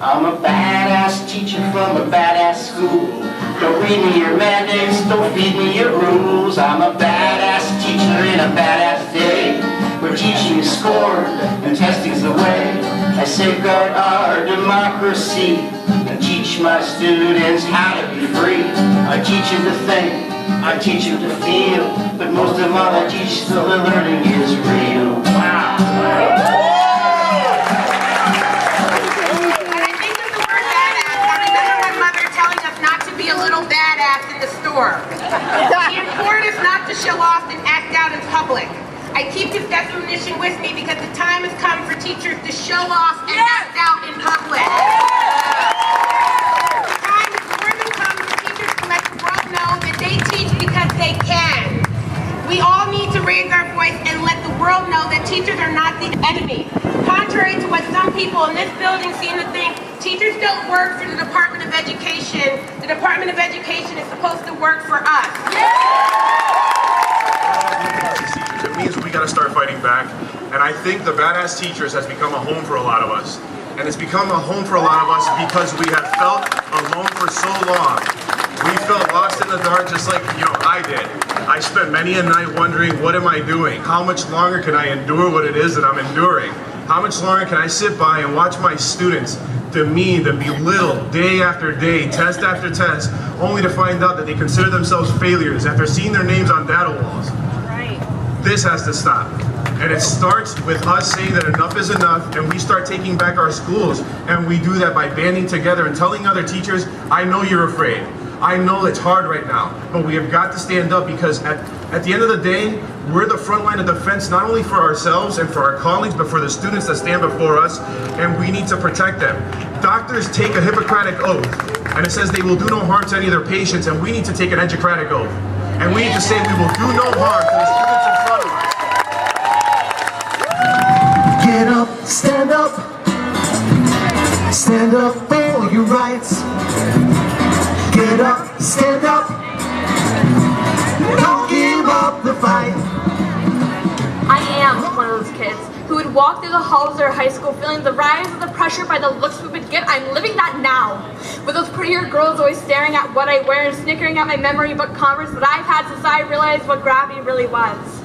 I'm a badass teacher from a badass school. Don't read me your mandates, don't feed me your rules. I'm a badass teacher in a badass day, where teaching is scorned and testing's the way. I safeguard our democracy and teach my students how to be free. I teach them to think, I teach them to feel, but most of all I teach so the learning is real. Wow. The important is not to show off and act out in public. I keep this definition with me because the time has come for teachers to show off and act out in public. The time has more than come for teachers to let the world know that they teach because they can. We all need to raise our voice and let the world know that teachers are not the enemy. Contrary to what some people in this building seem to think, teachers don't work for the Department of Education. The Department of Education is supposed to work for us. It means we got to start fighting back. And I think the Badass Teachers has become a home for a lot of us. And it's become a home for a lot of us because we have felt alone for so long. We felt lost in the dark just like, I did. I spent many a night wondering, what am I doing? How much longer can I endure what it is that I'm enduring? How much longer can I sit by and watch my students demeaned and belittled day after day, test after test, only to find out that they consider themselves failures after seeing their names on data walls? Right. This has to stop. And it starts with us saying that enough is enough, and we start taking back our schools. And we do that by banding together and telling other teachers, I know you're afraid. I know it's hard right now, but we have got to stand up because at the end of the day, we're the front line of defense, not only for ourselves and for our colleagues, but for the students that stand before us, and we need to protect them. Doctors take a Hippocratic oath, and it says they will do no harm to any of their patients, and we need to take an Educratic oath. And we need to say we will do no harm to the students in front of us. Get up, stand up for your rights. Get up, stand up, don't give up the fight. I am one of those kids who would walk through the halls of their high school feeling the rise of the pressure by the looks we would get. I'm living that now. With those prettier girls always staring at what I wear and snickering at my memory book Converse that I've had since I realized what gravity really was.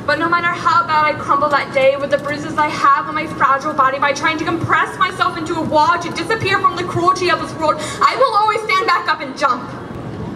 But no matter how bad I crumble that day with the bruises I have on my fragile body by trying to compress myself into a wall to disappear from the cruelty of this world, I will always stand back up and jump.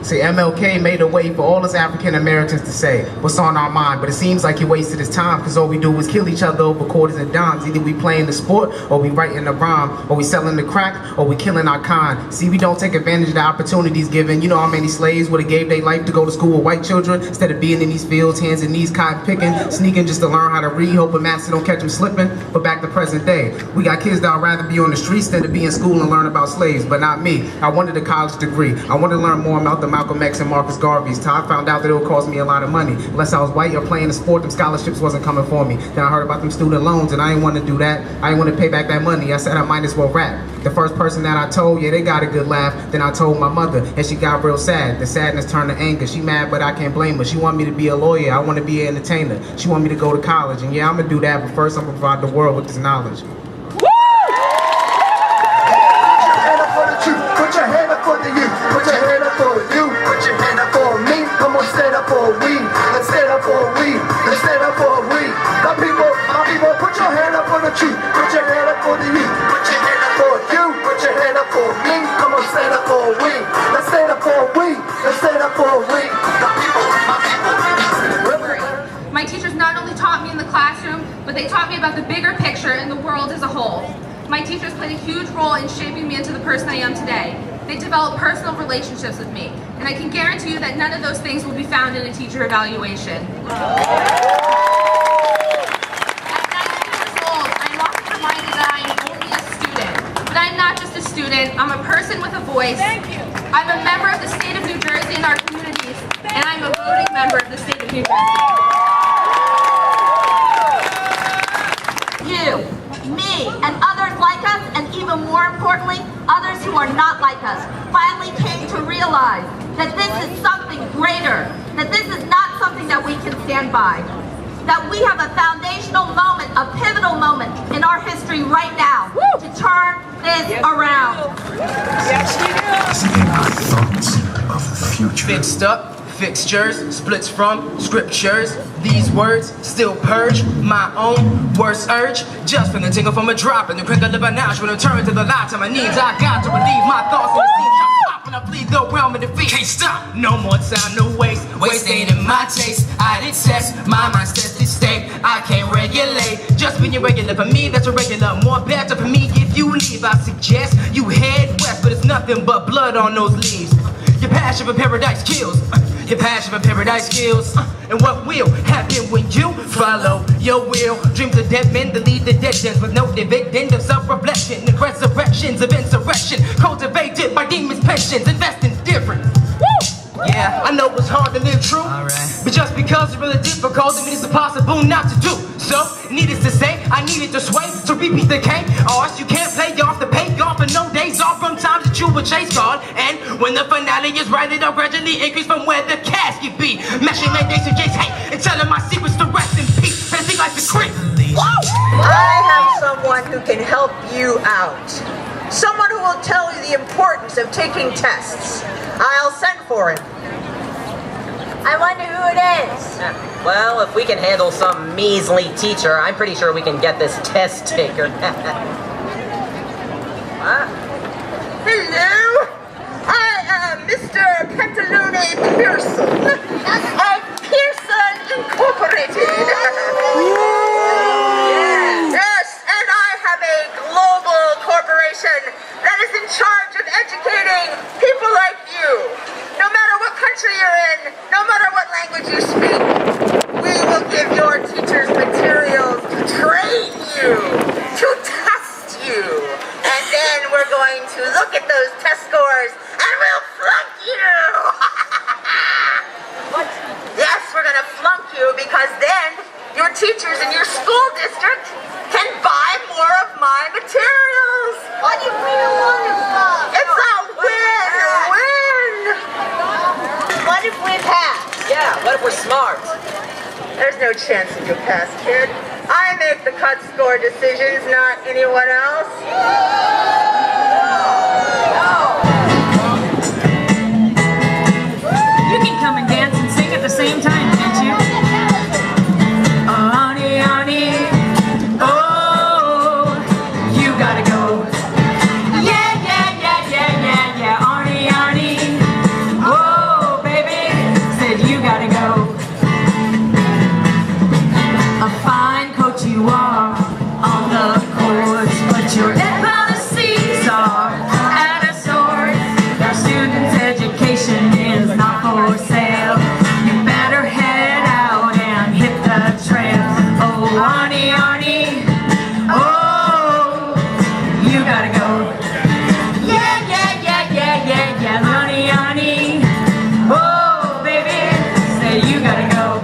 See, MLK made a way for all us African Americans to say what's on our mind, but it seems like he wasted his time because all we do is kill each other over quarters and dimes. Either we playing the sport, or we writing the rhyme, or we selling the crack, or we killing our kind. See, we don't take advantage of the opportunities given. You know how many slaves would have gave their life to go to school with white children instead of being in these fields, hands and knees, cotton picking, sneaking just to learn how to read, hoping master don't catch them slipping. But back to present day, we got kids that would rather be on the streets than to be in school and learn about slaves, but not me. I wanted a college degree. I wanted to learn more about the Malcolm X and Marcus Garvey's. Till I found out that it would cost me a lot of money. Unless I was white or playing a sport, them scholarships wasn't coming for me. Then I heard about them student loans and I didn't want to do that. I didn't want to pay back that money. I said I might as well rap. The first person that I told, yeah, they got a good laugh. Then I told my mother and she got real sad. The sadness turned to anger. She mad but I can't blame her. She want me to be a lawyer. I want to be an entertainer. She want me to go to college. And yeah, I'm gonna do that, but first I'm gonna provide the world with this knowledge. Put your hand up for the youth. Put your hand up for you. Put your hand up for me. Come on, stand up for we. Let's stand up for we. Let's stand up for we. My people, put your hand up for the truth. Put your hand up for the youth. Put your hand up for you. Put your hand up for me. Come on, stand up for we. Let's stand up for we. Let's stand up for we. My people, my people. My teachers not only taught me in the classroom, but they taught me about the bigger picture and the world as a whole. My teachers played a huge role in shaping me into the person I am today. They developed personal relationships with me, and I can guarantee you that none of those things will be found in a teacher evaluation. At 19 years old, I'm often reminded that I am only a student. But I'm not just a student, I'm a person with a voice. Thank you. I'm a member of the state of New Jersey and our communities, and I'm a voting member of the state of New Jersey. You, me, and others like us, and even more importantly, others who are not like us, finally came to realize that this is something greater, that this is not something that we can stand by, that we have a foundational moment, a pivotal moment in our history right now to turn this around. In our thoughts of the future. Fixed up, fixtures, splits from scriptures. These words still purge my own worst urge. Just from the tingle from a drop and the crinkle of a notch. When I turn to the light to my knees, I got to relieve my thoughts in the scene. When I bleed the realm of defeat. Can't stop. No more time, no waste. Waste ain't in my taste. I detest my mind's tested state. I can't regulate. Just being regular for me, that's a regular. More better for me if you leave. I suggest you head west, but it's nothing but blood on those leaves. Your passion for paradise kills. Your passion for paradise kills. And what will happen when you follow your will? Dreams of dead men to lead the dead ends with no dividend of self-reflection and resurrections of insurrection cultivated by demons' passions. Invest in different. Yeah, I know it's hard to live true, but just because it's really difficult, it means it's impossible not to do. So, needless to say, I needed to sway to repeat the K. Or else you can't play off the payoff and no days off from times that you will chase God. And when the finale is right, it'll gradually increase from where the casket be. Meshing my days to Jay's hate and telling my secrets to rest in peace. Fancy like the creep. I have someone who can help you out. Someone who will tell you the importance of taking tests. I'll send for him. I wonder who it is. Well, if we can handle some measly teacher, I'm pretty sure we can get this test taker. Hello, I am Mr. Pantalone Pearson of Pearson Incorporated. Yes, and I have a global corporation that is in charge of educating people like you. No matter what country you're in, no matter what language you speak, we will give your teachers materials to train you, to test you. And then we're going to look at those test scores and we'll flunk you! What? Yes, we're going to flunk you because then your teachers in your school district can buy more of my materials. What if we don't want to stop? It's a win-win! What if we pass? Yeah, what if we're smart? There's no chance that you'll pass, kid. I make the cut score decisions, not anyone else. You can come and dance and sing at the same time, can't you? Honey, honey, oh, you gotta go. Yeah, yeah, yeah, yeah, yeah, yeah, Arnie, Arnie, oh, baby, said you gotta go. A fine coach you are on the court, but your policies are out of sorts. Our students' education is not for sale. You better head out and hit the trail. Oh, Arnie, Arnie, oh, you gotta go. Yeah, yeah, yeah, yeah, yeah, yeah, Arnie, Arnie, oh, baby, say you gotta go.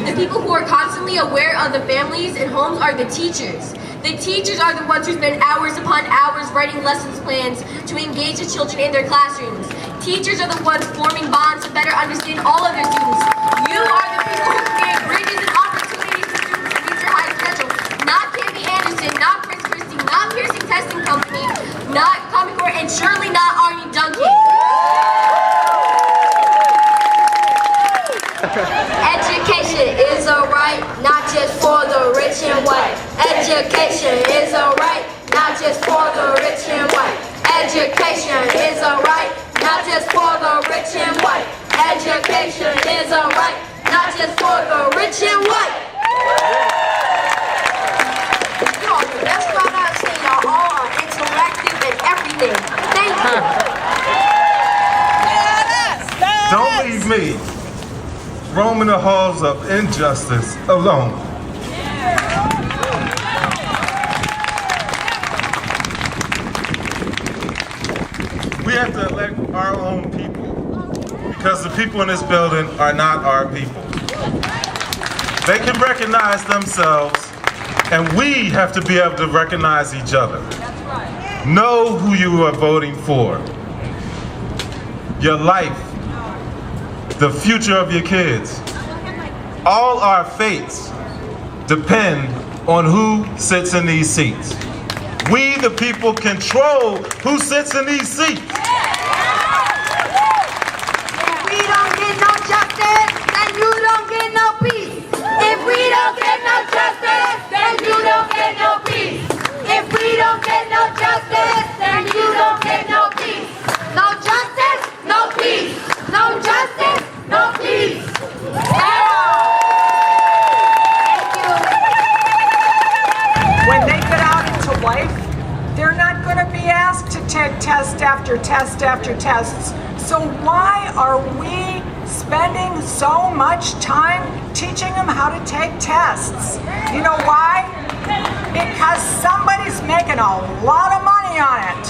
The people who are constantly aware of the families and homes are the teachers. The teachers are the ones who spend hours upon hours writing lessons plans to engage the children in their classrooms. Teachers are the ones forming bonds to better understand all of their students. You are the people who create bridges and opportunities for students to reach their high potential. Not Tammy Anderson, not Prince Christie, not Pearson Testing Company, not Common Core, and surely not Arne Duncan. Education is a right, not just for the rich and white. Education is a right, not just for the rich and white. Education is a right, not just for the rich and white. Education is a right, not just for the rich and white. Yo, that's what I say, y'all all are interactive and everything. Thank you. Don't leave me roaming the halls of injustice alone. We have to elect our own people because the people in this building are not our people. They can recognize themselves and we have to be able to recognize each other. Know who you are voting for. Your life, the future of your kids. All our fates depend on who sits in these seats. We, the people, control who sits in these seats. If we don't get no justice, then you don't get no peace. If we don't get no justice, then you don't get no peace. If we don't get no justice, then you don't get no peace. No justice, no peace. No justice, no peace. When they get out into life, they're not going to be asked to take test after test after tests. So why are we spending so much time teaching them how to take tests? You know why? Because somebody's making a lot of money on it.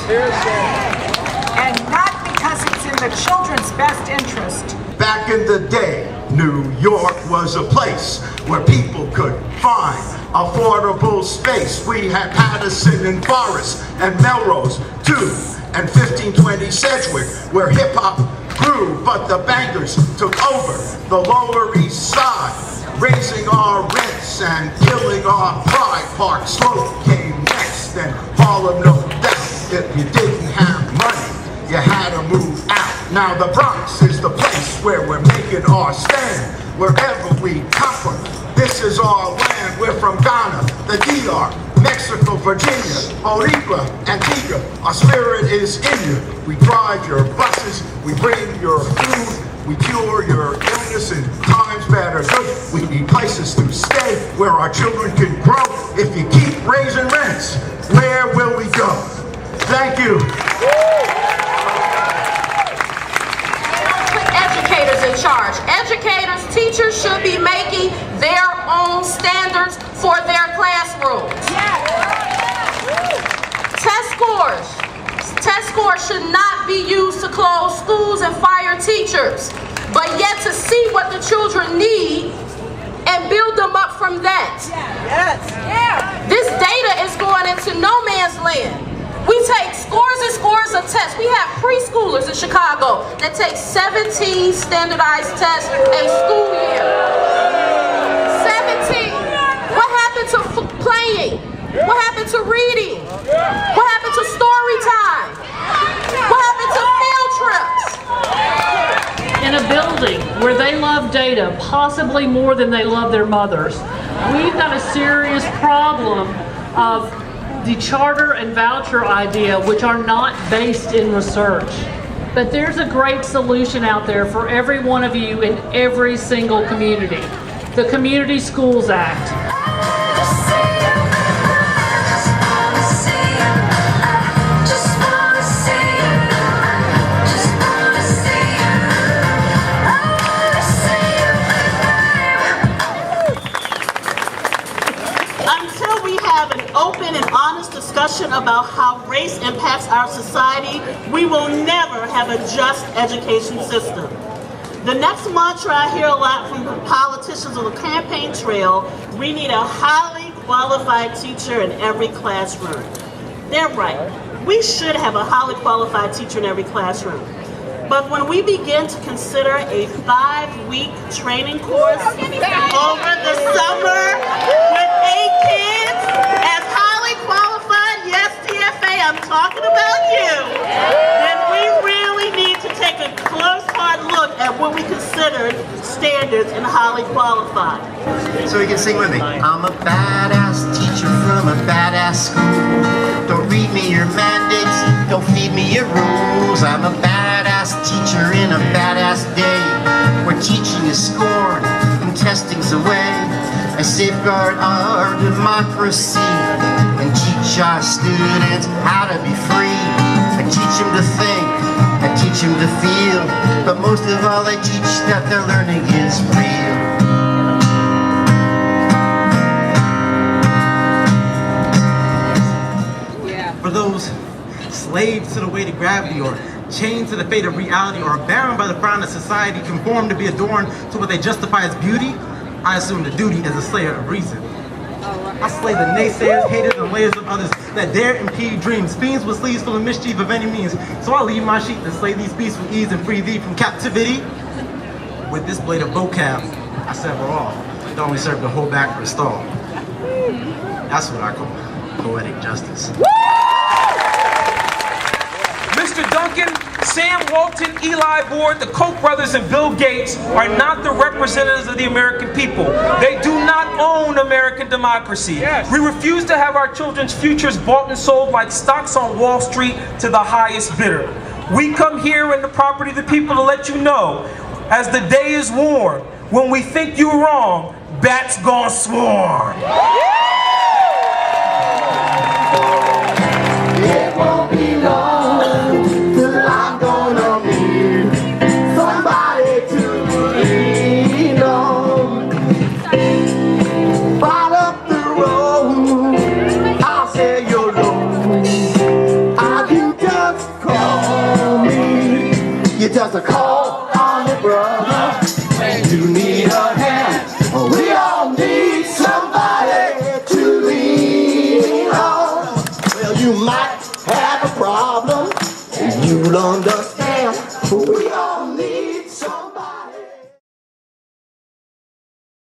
And not because it's in the children's best interest. Back in the day, New York was a place where people could find affordable space. We had Patterson and Forest and Melrose too, and 1520 Sedgwick, where hip-hop grew, but the bankers took over the Lower East Side, raising our rents and killing our pride. Park Slope came next, and Harlem, no doubt. If you didn't have money, you had to move out. Now the Bronx is the place where we're making our stand. Wherever we come from, this is our land. We're from Ghana, the DR, Mexico, Virginia, Aruba, Antigua. Our spirit is in you. We drive your buses, we bring your food, we cure your illness in times bad or good. We need places to stay where our children can grow. If you keep raising rents, where will we go? Thank you. Educators in charge. Educators, teachers should be making their own standards for their classrooms. Test scores should not be used to close schools and fire teachers, but yet to see what the children need and build them up from that. This data is going into no man's land. We take scores and scores of tests. We have preschoolers in Chicago that take 17 standardized tests a school year. 17. What happened to playing? What happened to reading? What happened to story time? What happened to field trips? In a building where they love data, possibly more than they love their mothers, we've got a serious problem of the charter and voucher idea, which are not based in research. But there's a great solution out there for every one of you in every single community. The Community Schools Act. Open and honest discussion about how race impacts our society, we will never have a just education system. The next mantra I hear a lot from politicians on the campaign trail, we need a highly qualified teacher in every classroom. They're right. We should have a highly qualified teacher in every classroom. But when we begin to consider a 5-week training course over the summer with 8 kids as highly qualified, yes, TFA, I'm talking about you, then we really need to take a close, hard look at what we consider standards in highly qualified. So you can sing with me. I'm a badass teacher from a badass school. Don't read me your mandates, don't feed me your rules. I'm a badass teacher in a badass day, where teaching is scorned and testing's away. I safeguard our democracy and teach our students how to be free. I teach them to think, I teach them to feel, but most of all I teach that their learning is real. For those slaves to the weight of gravity, or chained to the fate of reality, or bound by the frown of society, conformed to be adorned to what they justify as beauty, I assume the duty as a slayer of reason. I slay the naysayers, haters, and layers of others that dare impede dreams, fiends with sleeves full of mischief of any means. So I leave my sheep to slay these beasts with ease and free thee from captivity. With this blade of vocab, I sever off. It only serve to hold back or stall. That's what I call poetic justice. Duncan, Sam Walton, Eli Ward, the Koch brothers, and Bill Gates are not the representatives of the American people. They do not own American democracy. Yes. We refuse to have our children's futures bought and sold like stocks on Wall Street to the highest bidder. We come here in the property of the people to let you know, as the day is warm, when we think you're wrong, bats gon' swarm. It won't be long till I'm gonna meet somebody to lean on. Right up the road, I'll say you're low. You just call me. You just call on me, brother. When you need a hand, we all need somebody to lean on. Well, you might have a problem, you'll understand.